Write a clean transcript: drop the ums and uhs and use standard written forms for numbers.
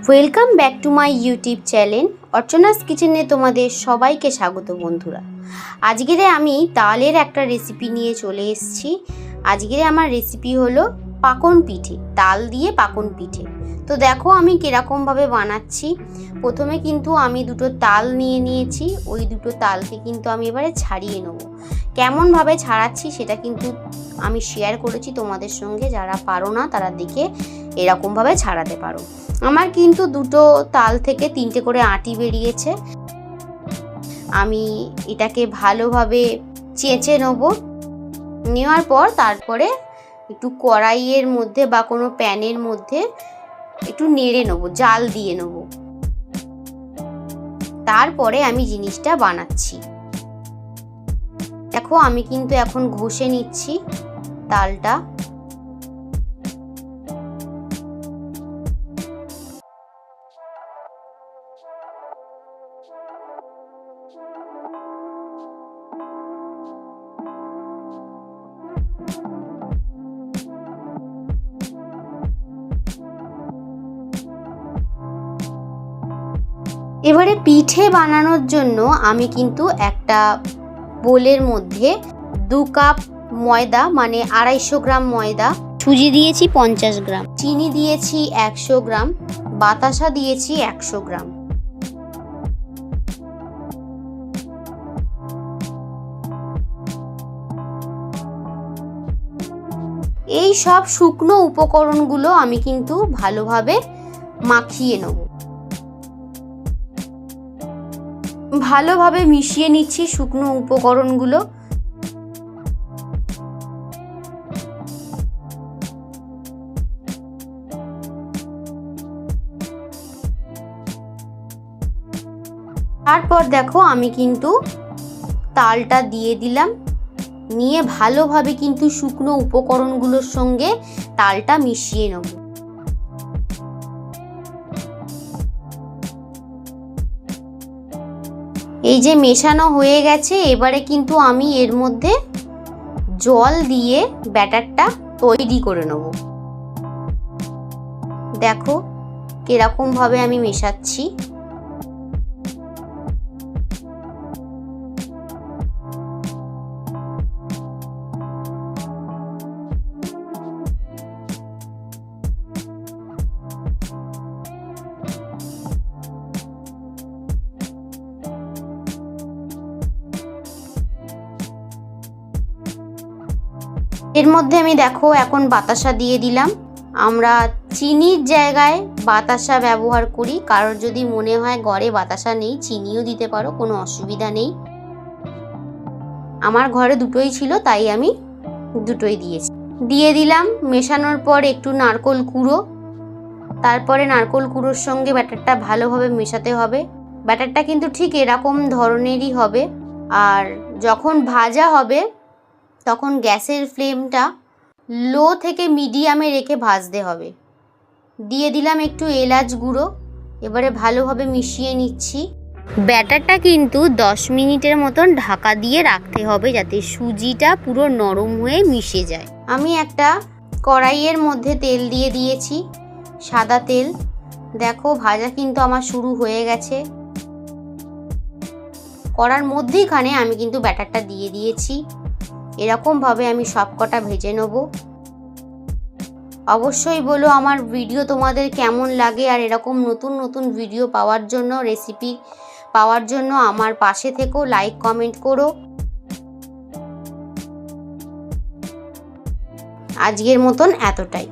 Welcome back to my YouTube channel Archana's কিচেনে তোমাদের সবাইকে স্বাগত বন্ধুরা। আজকের আমি তালের একটা রেসিপি নিয়ে চলে এসেছি। আজকের আমার রেসিপি হলো পাকন পিঠে, তাল দিয়ে পাকন পিঠে। তো দেখো আমি কিরকমভাবে বানাচ্ছি। প্রথমে কিন্তু আমি দুটো তাল নিয়ে নিয়েছি, ওই দুটো তালকে কিন্তু আমি এবারে ছাড়িয়ে নেব। কেমনভাবে ছাড়াচ্ছি সেটা কিন্তু আমি শেয়ার করেছি তোমাদের সঙ্গে, যারা পারো না তারা দেখে এরকমভাবে ছাড়াতে পারো। আমার কিন্তু দুটো তাল থেকে তিনটে করে আঁটি বেরিয়েছে। আমি এটাকে ভালোভাবে চেঁচে নেব। নেওয়ার পর তারপরে একটু কড়াইয়ের মধ্যে বা কোনো প্যানের মধ্যে একটু নেড়ে নেব, জাল দিয়ে নেব। তারপরে আমি জিনিসটা বানাচ্ছি। দেখো আমি কিন্তু এখন ঘষে নিচ্ছি তালটা। এবারে পিঠে বানানোর জন্য আমি কিন্তু একটা বোলের মধ্যে 2 কাপ ময়দা মানে 250 গ্রাম ময়দা, সুজি দিয়েছি 50 গ্রাম, চিনি দিয়েছি 100 গ্রাম, বাতাসা দিয়েছি 100 গ্রাম। এই সব শুকনো উপকরণগুলো আমি কিন্তু ভালোভাবে মাখিয়ে নেব। ভালোভাবে মিশিয়ে নিচ্ছি শুকনো উপকরণগুলো। তারপর দেখো আমি কিন্তু তালটা দিয়ে দিলাম, নিয়ে ভালোভাবে কিন্তু শুকনো উপকরণগুলোর সঙ্গে তালটা মিশিয়ে নেব। এই যে মেশানো হয়ে গেছে, এবারে কিন্তু আমি এর মধ্যে জল দিয়ে ব্যাটারটা তৈরি করে নেব। দেখো কিরকম ভাবে আমি মেশাচ্ছি। এর মধ্যে আমি দেখো এখন বাতাসা দিয়ে দিলাম। আমরা চিনির জায়গায় বাতাসা ব্যবহার করি, কারোর যদি মনে হয় ঘরে বাতাসা নেই চিনিও দিতে পারো, কোনো অসুবিধা নেই। আমার ঘরে দুটোই ছিল তাই আমি দুটোই দিয়েছি। দিয়ে দিলাম মেশানোর পর একটু নারকোল কুড়ো। তারপরে নারকোল কুড়োর সঙ্গে ব্যাটারটা ভালোভাবে মেশাতে হবে। ব্যাটারটা কিন্তু ঠিক এরকম ধরনেরই হবে। আর যখন ভাজা হবে তখন গ্যাসের ফ্লেমটা লো থেকে মিডিয়ামে রেখে ভাজতে হবে। দিয়ে দিলাম একটু এলাচ গুঁড়ো। এবারে ভালোভাবে মিশিয়ে নিচ্ছি। ব্যাটারটা কিন্তু 10 মিনিটের মতন ঢাকা দিয়ে রাখতে হবে, যাতে সুজিটা পুরো নরম হয়ে মিশে যায়। আমি একটা কড়াইয়ের মধ্যে তেল দিয়ে দিয়েছি, সাদা তেল। দেখো ভাজা কিন্তু আমার শুরু হয়ে গেছে। কড়ার মধ্যেখানে আমি কিন্তু ব্যাটারটা দিয়ে দিয়েছি। এরকমভাবে আমি সবকটা ভেজে নেব। অবশ্যই বলো আমার ভিডিও তোমাদের কেমন লাগে, আর এরকম নতুন নতুন ভিডিও পাওয়ার জন্য, রেসিপি পাওয়ার জন্য আমার পাশে থেকো, লাইক কমেন্ট করো। আজকের মতন এতটাই।